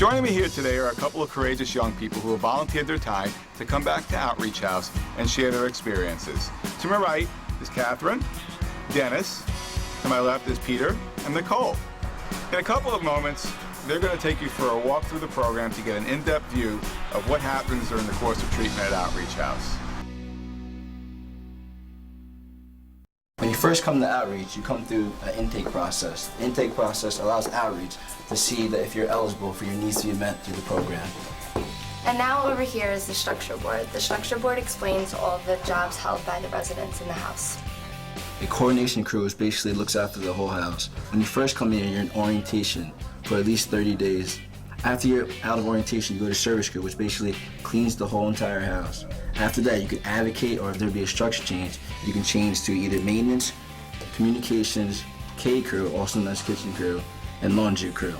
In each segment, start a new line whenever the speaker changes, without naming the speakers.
Joining me here today are a couple of courageous young people who have volunteered their time to come back to Outreach House and share their experiences. To my right is Catherine, Dennis, to my left is Peter and Nicole. In a couple of moments, they're going to take you for a walk through the program to get an in-depth view of what happens during the course of treatment at Outreach House.
When you first come to Outreach, you come through an intake process. The intake process allows Outreach to see that if you're eligible for your needs to be met through the program.
And now over here is the structure board. The structure board explains all of the jobs held by the residents in the house.
A coordination crew basically looks after the whole house. When you first come in, you're in orientation for at least 30 days. After you're out of orientation, you go to service crew, which basically cleans the whole entire house. After that, you can advocate, or if there be a structure change, you can change to either maintenance, communications, K crew, also known as kitchen crew, and laundry crew.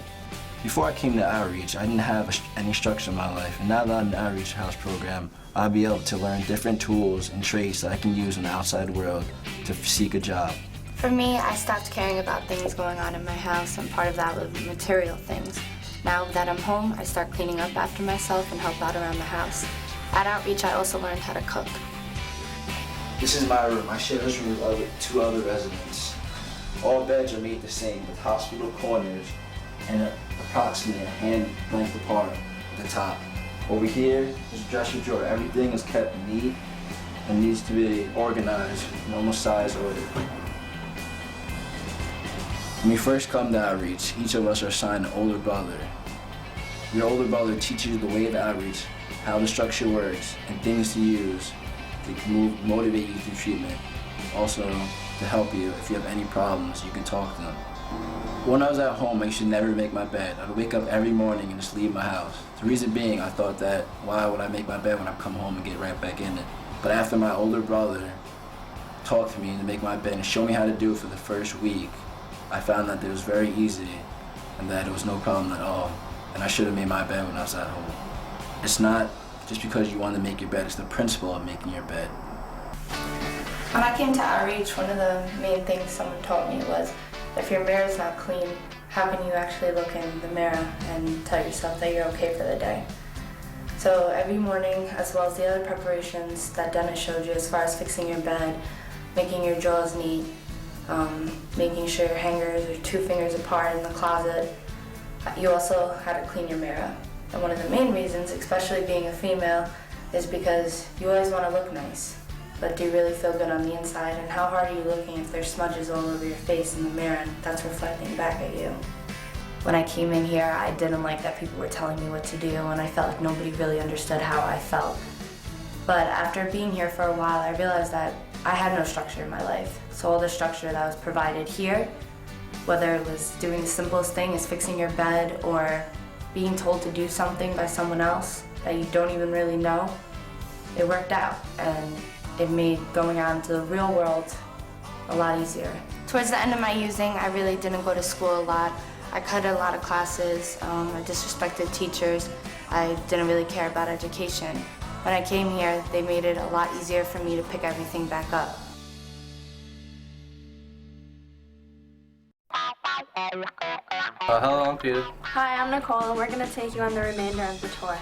Before I came to Outreach, I didn't have any structure in my life, and now that I'm in the Outreach House program, I'll be able to learn different tools and traits that I can use in the outside world to seek a job.
For me, I stopped caring about things going on in my house, and part of that was material things. Now that I'm home, I start cleaning up after myself and help out around the house. At Outreach, I also learned how to cook.
This is my room. I share this room with two other residents. All beds are made the same, with hospital corners and approximately a hand length apart at the top. Over here is a dresser drawer. Everything is kept neat and needs to be organized in almost size order. When we first come to Outreach, each of us are assigned an older brother. Your older brother teaches you the way of Outreach, how the structure works, and things to use to motivate you through treatment. Also, to help you if you have any problems, you can talk to them. When I was at home, I used to never make my bed. I would wake up every morning and just leave my house. The reason being, I thought that, why would I make my bed when I come home and get right back in it? But after my older brother talked to me to make my bed and show me how to do it for the first week, I found that it was very easy and that it was no problem at all. And I should have made my bed when I was at home. It's not just because you want to make your bed, it's the principle of making your bed.
When I came to Outreach, one of the main things someone taught me was, if your mirror's not clean, how can you actually look in the mirror and tell yourself that you're okay for the day? So every morning, as well as the other preparations that Dennis showed you as far as fixing your bed, making your drawers neat, making sure your hangers are 2 fingers apart in the closet, you also had to clean your mirror. And one of the main reasons, especially being a female, is because you always want to look nice. But do you really feel good on the inside? And how hard are you looking if there's smudges all over your face in the mirror and that's reflecting back at you? When I came in here, I didn't like that people were telling me what to do, and I felt like nobody really understood how I felt. But after being here for a while, I realized that I had no structure in my life. So all the structure that was provided here, whether it was doing the simplest thing as fixing your bed or being told to do something by someone else that you don't even really know, it worked out, and it made going out into the real world a lot easier. Towards the end of my using, I really didn't go to school a lot. I cut a lot of classes, I disrespected teachers, I didn't really care about education. When I came here, they made it a lot easier for me to pick everything back up.
Hello, I'm Peter.
Hi, I'm Nicole, and we're going to take you on the remainder of the tour.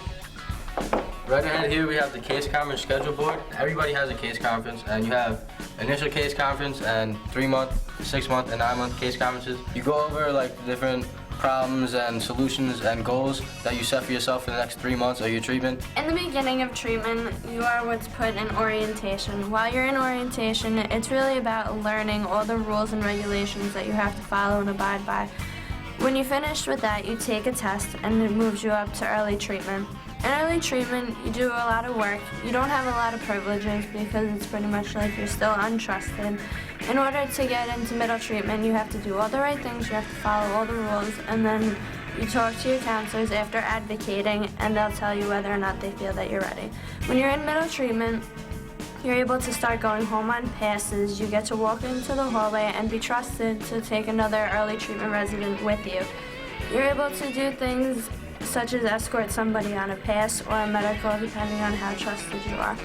Right ahead here we have the case conference schedule board. Everybody has a case conference, and you have initial case conference and 3-month, 6-month, and 9-month case conferences. You go over like the different problems and solutions and goals that you set for yourself for the next 3 months of your treatment.
In the beginning of treatment, you are what's put in orientation. While you're in orientation, it's really about learning all the rules and regulations that you have to follow and abide by. When you finish with that, you take a test, and it moves you up to early treatment. In early treatment, you do a lot of work. You don't have a lot of privileges because it's pretty much like you're still untrusted. In order to get into middle treatment, you have to do all the right things, you have to follow all the rules, and then you talk to your counselors after advocating, and they'll tell you whether or not they feel that you're ready. When you're in middle treatment, you're able to start going home on passes. You get to walk into the hallway and be trusted to take another early treatment resident with you. You're able to do things such as escort somebody on a pass or a medical, depending on how trusted you are.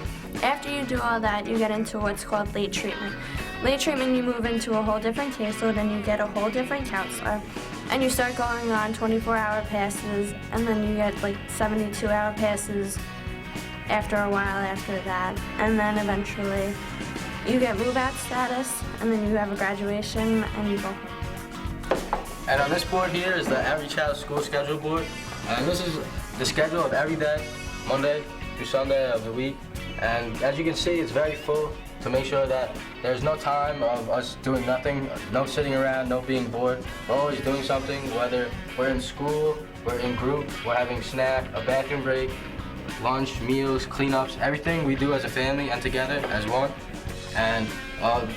After you do all that, you get into what's called late treatment. Late treatment, you move into a whole different caseload and you get a whole different counselor. and you start going on 24-hour passes, and then you get like 72-hour passes after a while after that, and then eventually you get move-out status, and then you have a graduation, and you go home.
And on this board here is the Outreach House School Schedule Board. And this is the schedule of every day, Monday through Sunday of the week. And as you can see, it's very full to make sure that there's no time of us doing nothing, no sitting around, no being bored. We're always doing something, whether we're in school, we're in group, we're having snack, a bathroom break, lunch, meals, cleanups, everything we do as a family and together as one. And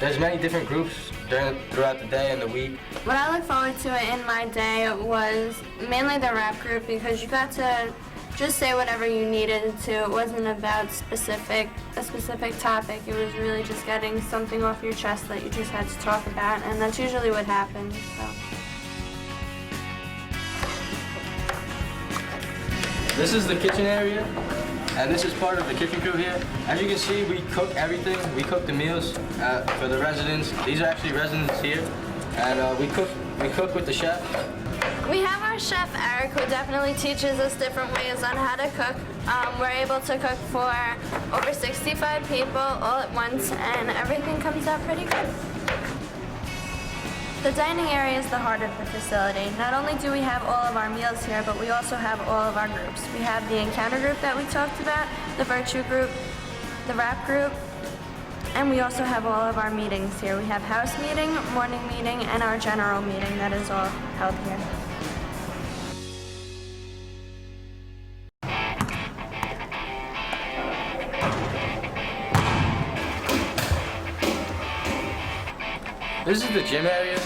there's many different groups throughout the day and the week.
What I look forward to in my day was mainly the rap group, because you got to just say whatever you needed to. It wasn't about a specific topic. It was really just getting something off your chest that you just had to talk about, and that's usually what happens. So.
This is the kitchen area, and this is part of the kitchen crew here. As you can see, we cook everything. We cook the meals for the residents. These are actually residents here, and we cook with the chef.
We have our chef Eric, who definitely teaches us different ways on how to cook. We're able to cook for over 65 people all at once, and everything comes out pretty good. The dining area is the heart of the facility. Not only do we have all of our meals here, but we also have all of our groups. We have the encounter group that we talked about, the virtue group, the rap group, and we also have all of our meetings here. We have house meeting, morning meeting, and our general meeting that is all held here.
This is the gym area.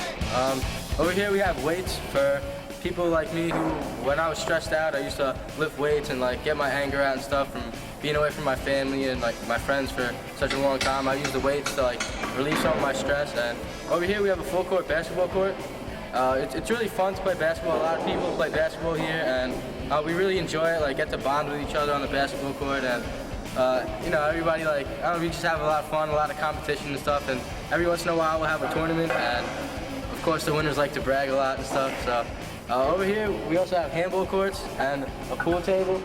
Over here we have weights for people like me who, when I was stressed out, I used to lift weights and like get my anger out and stuff from being away from my family and like my friends for such a long time. I use the weights to like relieve some of my stress. And over here we have a full court basketball court. It's really fun to play basketball. A lot of people play basketball here, and we really enjoy it. Like, get to bond with each other on the basketball court, and you know, everybody, like, I don't know, we just have a lot of fun, a lot of competition and stuff, and every once in a while we'll have a tournament, and of course the winners like to brag a lot and stuff. So over here we also have handball courts and a pool table.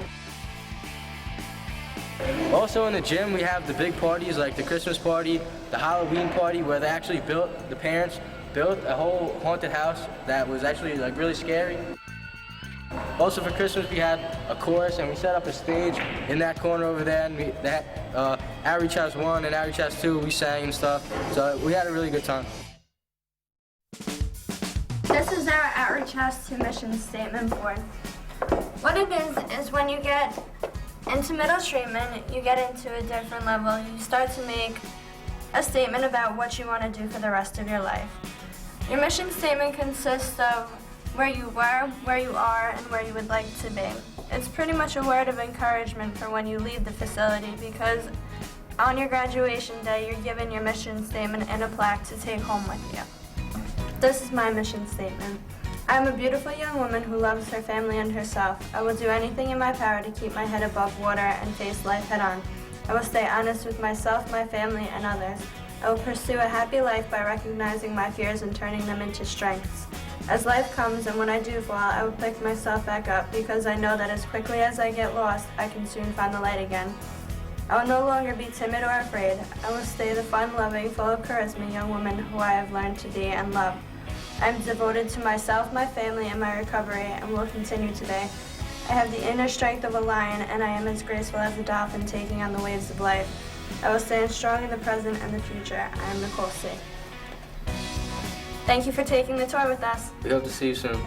Also in the gym we have the big parties like the Christmas party, the Halloween party, where they actually the parents built a whole haunted house that was actually like really scary. Also for Christmas we had a chorus, and we set up a stage in that corner over there, and Outreach House 1 and Outreach House 2, we sang and stuff, so we had a really good time.
This is our Outreach House 2 mission statement board. What it is when you get into middle treatment, you get into a different level. You start to make a statement about what you want to do for the rest of your life. Your mission statement consists of where you were, where you are, and where you would like to be. It's pretty much a word of encouragement for when you leave the facility, because on your graduation day, you're given your mission statement and a plaque to take home with you. This is my mission statement. I am a beautiful young woman who loves her family and herself. I will do anything in my power to keep my head above water and face life head on. I will stay honest with myself, my family, and others. I will pursue a happy life by recognizing my fears and turning them into strengths. As life comes, and when I do fall, I will pick myself back up, because I know that as quickly as I get lost, I can soon find the light again. I will no longer be timid or afraid. I will stay the fun, loving, full of charisma young woman who I have learned to be and love. I am devoted to myself, my family, and my recovery, and will continue to be. I have the inner strength of a lion, and I am as graceful as a dolphin taking on the waves of life. I will stand strong in the present and the future. I am Nicole C. Thank you for taking the tour with us.
We hope to see you soon.